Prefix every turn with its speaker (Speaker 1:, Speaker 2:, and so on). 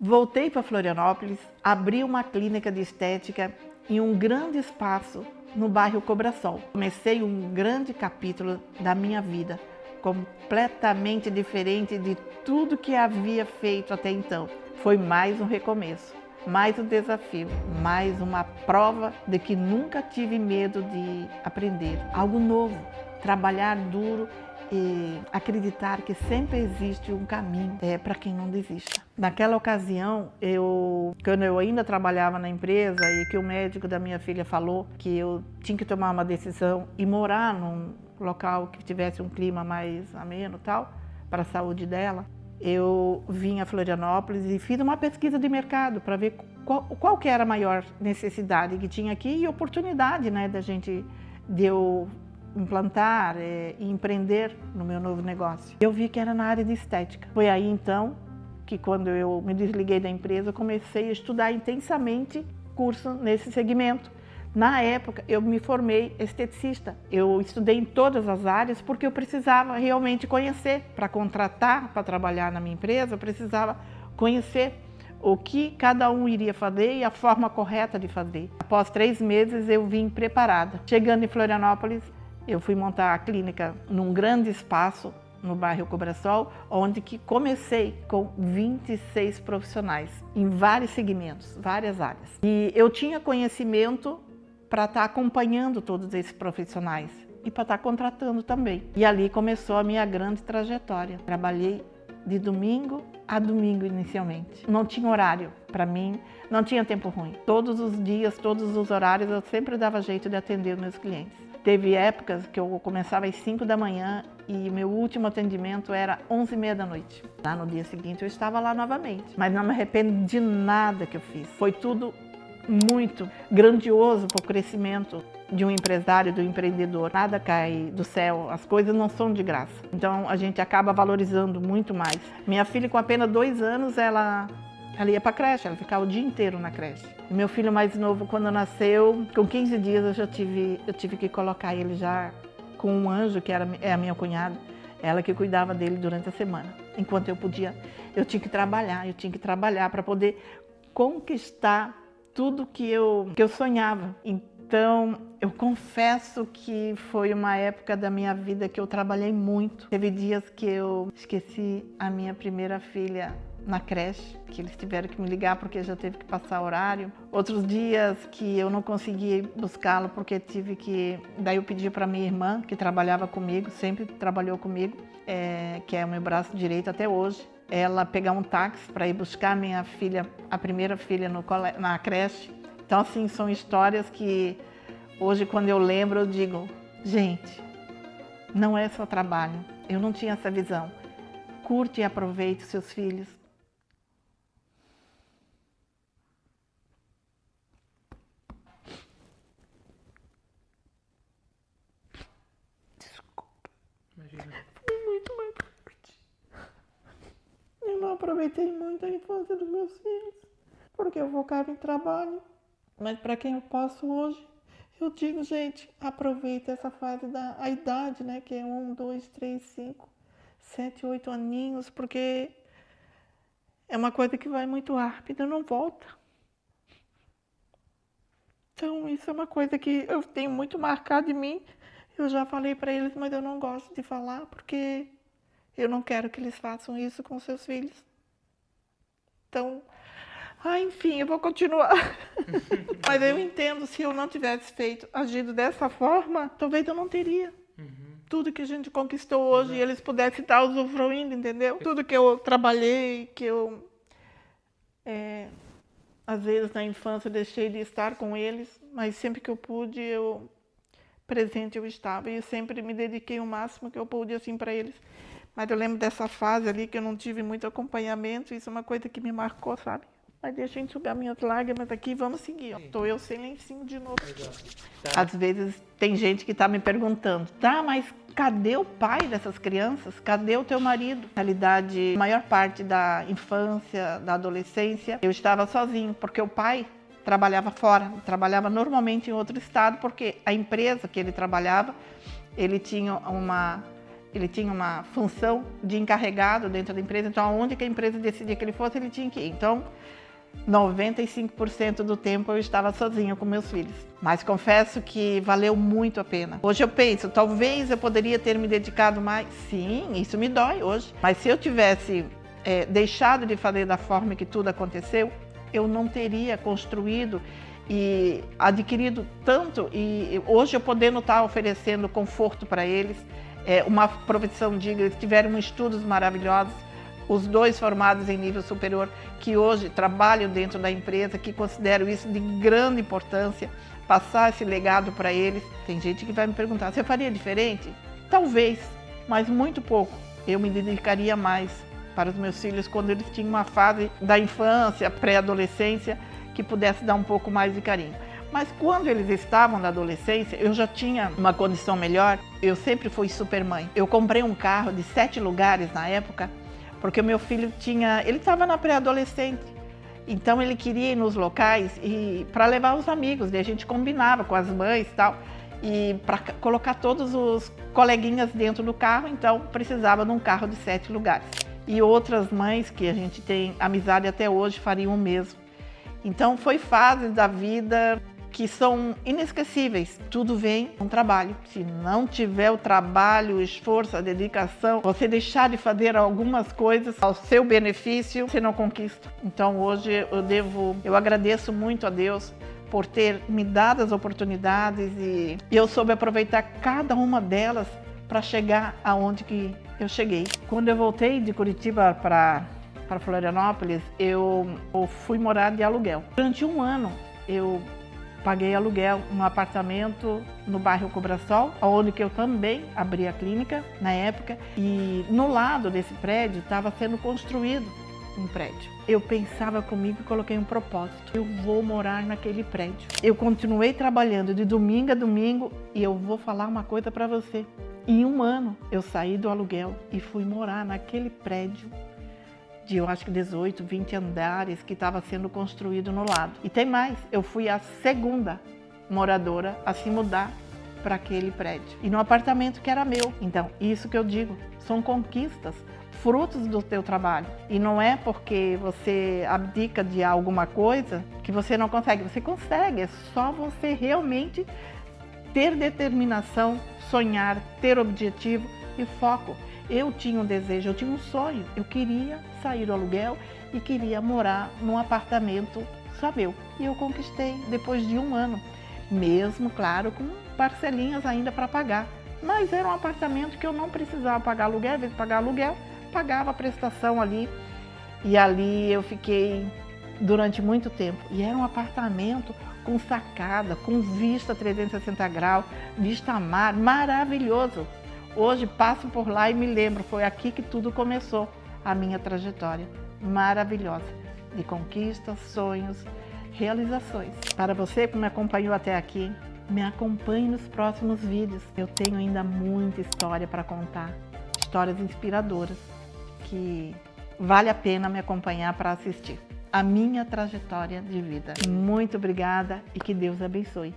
Speaker 1: Voltei para Florianópolis, abri uma clínica de estética em um grande espaço no bairro Cobrasol. Comecei um grande capítulo da minha vida, completamente diferente de tudo que havia feito até então. Foi mais um recomeço, mais um desafio, mais uma prova de que nunca tive medo de aprender algo novo, trabalhar duro e acreditar que sempre existe um caminho para quem não desista. Naquela ocasião, quando eu ainda trabalhava na empresa e que o médico da minha filha falou que eu tinha que tomar uma decisão e morar num local que tivesse um clima mais ameno e tal, para a saúde dela, eu vim a Florianópolis e fiz uma pesquisa de mercado para ver qual que era a maior necessidade que tinha aqui e oportunidade, né, de eu implantar e empreender no meu novo negócio. Eu vi que era na área de estética. Foi aí então que, quando eu me desliguei da empresa, eu comecei a estudar intensamente curso nesse segmento. Na época, eu me formei esteticista. Eu estudei em todas as áreas porque eu precisava realmente conhecer. Para contratar, para trabalhar na minha empresa, eu precisava conhecer o que cada um iria fazer e a forma correta de fazer. Após 3 meses, eu vim preparada. Chegando em Florianópolis, eu fui montar a clínica num grande espaço no bairro Cobrasol, onde que comecei com 26 profissionais em vários segmentos, várias áreas. E eu tinha conhecimento para estar acompanhando todos esses profissionais e para estar contratando também. E ali começou a minha grande trajetória. Trabalhei de domingo a domingo inicialmente. Não tinha horário para mim, não tinha tempo ruim. Todos os dias, todos os horários, eu sempre dava jeito de atender os meus clientes. Teve épocas que eu começava às 5 da manhã e meu último atendimento era 11h30 da noite. Lá no dia seguinte eu estava lá novamente, mas não me arrependo de nada que eu fiz. Foi tudo muito grandioso para o crescimento de um empresário, do empreendedor. Nada cai do céu, as coisas não são de graça. Então a gente acaba valorizando muito mais. Minha filha, com apenas 2 anos, ela ia para a creche, ela ficava o dia inteiro na creche. E meu filho mais novo, quando nasceu, com 15 dias eu tive que colocar ele já com um anjo, que é a minha cunhada, ela que cuidava dele durante a semana. Enquanto eu tinha que trabalhar para poder conquistar tudo que eu sonhava. Então, eu confesso que foi uma época da minha vida que eu trabalhei muito. Teve dias que eu esqueci a minha primeira filha na creche, que eles tiveram que me ligar porque já teve que passar horário. Outros dias que eu não consegui buscá-la porque daí eu pedi para minha irmã, que trabalhava comigo, sempre trabalhou comigo, que é o meu braço direito até hoje, ela pegar um táxi para ir buscar minha filha, a primeira filha na creche. Então, assim, são histórias que hoje, quando eu lembro, eu digo, gente, não é só trabalho. Eu não tinha essa visão. Curte e aproveite seus filhos. Desculpa.
Speaker 2: Imagina.
Speaker 1: Foi muito mais forte. Eu não aproveitei muito a infância dos meus filhos, porque eu focava em trabalho. Mas para quem eu posso hoje, eu digo, gente, aproveita essa fase a idade, né? Que é 1, 2, 3, 5, 7, 8 aninhos, porque é uma coisa que vai muito rápido, não volta. Então, isso é uma coisa que eu tenho muito marcado em mim. Eu já falei para eles, mas eu não gosto de falar, porque eu não quero que eles façam isso com seus filhos. Então, enfim, eu vou continuar. Mas eu entendo, se eu não tivesse agido dessa forma, talvez eu não teria. Tudo que a gente conquistou hoje, e eles pudessem estar usufruindo, entendeu? Tudo que eu trabalhei, que eu, às vezes na infância, deixei de estar com eles, mas sempre que eu pude, presente eu estava. E eu sempre me dediquei o máximo que eu pude, assim, para eles. Mas eu lembro dessa fase ali que eu não tive muito acompanhamento, isso é uma coisa que me marcou, sabe? Mas deixa eu enxugar minhas lágrimas aqui, vamos seguir. Estou eu sem lencinho de novo.
Speaker 2: Tá.
Speaker 1: Às vezes tem gente que está me perguntando, mas cadê o pai dessas crianças? Cadê o teu marido? Na realidade, a maior parte da infância, da adolescência, eu estava sozinho, porque o pai trabalhava fora, trabalhava normalmente em outro estado, porque a empresa que ele trabalhava, ele tinha Ele tinha uma função de encarregado dentro da empresa, então aonde que a empresa decidia que ele fosse, ele tinha que ir. Então, 95% do tempo eu estava sozinha com meus filhos. Mas confesso que valeu muito a pena. Hoje eu penso, talvez eu poderia ter me dedicado mais. Sim, isso me dói hoje. Mas se eu tivesse deixado de fazer da forma que tudo aconteceu, eu não teria construído e adquirido tanto. E hoje eu podendo estar oferecendo conforto para eles, uma profissão digna. Eles tiveram estudos maravilhosos. Os dois formados em nível superior, que hoje trabalham dentro da empresa, que considero isso de grande importância, passar esse legado para eles. Tem gente que vai me perguntar, você faria diferente? Talvez, mas muito pouco. Eu me dedicaria mais para os meus filhos quando eles tinham uma fase da infância, pré-adolescência, que pudesse dar um pouco mais de carinho. Mas quando eles estavam na adolescência, eu já tinha uma condição melhor. Eu sempre fui super mãe. Eu comprei um carro de 7 lugares na época, porque o meu filho ele estava na pré-adolescente, então ele queria ir nos locais e para levar os amigos, a gente combinava com as mães e tal, e para colocar todos os coleguinhas dentro do carro, então precisava de um carro de 7 lugares. E outras mães que a gente tem amizade até hoje fariam o mesmo. Então foi fases da vida que são inesquecíveis. Tudo vem com trabalho. Se não tiver o trabalho, o esforço, a dedicação, você deixar de fazer algumas coisas ao seu benefício, você não conquista. Então hoje eu agradeço muito a Deus por ter me dado as oportunidades e eu soube aproveitar cada uma delas para chegar aonde que eu cheguei. Quando eu voltei de Curitiba para Florianópolis, eu fui morar de aluguel. Durante um ano eu paguei aluguel num apartamento no bairro Cobrasol, onde eu também abri a clínica na época. E no lado desse prédio estava sendo construído um prédio. Eu pensava comigo e coloquei um propósito. Eu vou morar naquele prédio. Eu continuei trabalhando de domingo a domingo e eu vou falar uma coisa para você. Em um ano eu saí do aluguel e fui morar naquele prédio de, eu acho que 18, 20 andares que estava sendo construído no lado. E tem mais, eu fui a segunda moradora a se mudar para aquele prédio. E no apartamento que era meu. Então, isso que eu digo, são conquistas, frutos do teu trabalho. E não é porque você abdica de alguma coisa que você não consegue. Você consegue, é só você realmente ter determinação, sonhar, ter objetivo e foco. Eu tinha um desejo, eu tinha um sonho. Eu queria sair do aluguel e queria morar num apartamento só meu. E eu conquistei depois de um ano. Mesmo, claro, com parcelinhas ainda para pagar. Mas era um apartamento que eu não precisava pagar aluguel. Ao invés de pagar aluguel, pagava a prestação ali. E ali eu fiquei durante muito tempo. E era um apartamento com sacada, com vista 360 graus, vista a mar, maravilhoso. Hoje passo por lá e me lembro, foi aqui que tudo começou, a minha trajetória maravilhosa de conquistas, sonhos, realizações. Para você que me acompanhou até aqui, me acompanhe nos próximos vídeos. Eu tenho ainda muita história para contar, histórias inspiradoras que vale a pena me acompanhar para assistir a minha trajetória de vida. Muito obrigada e que Deus abençoe.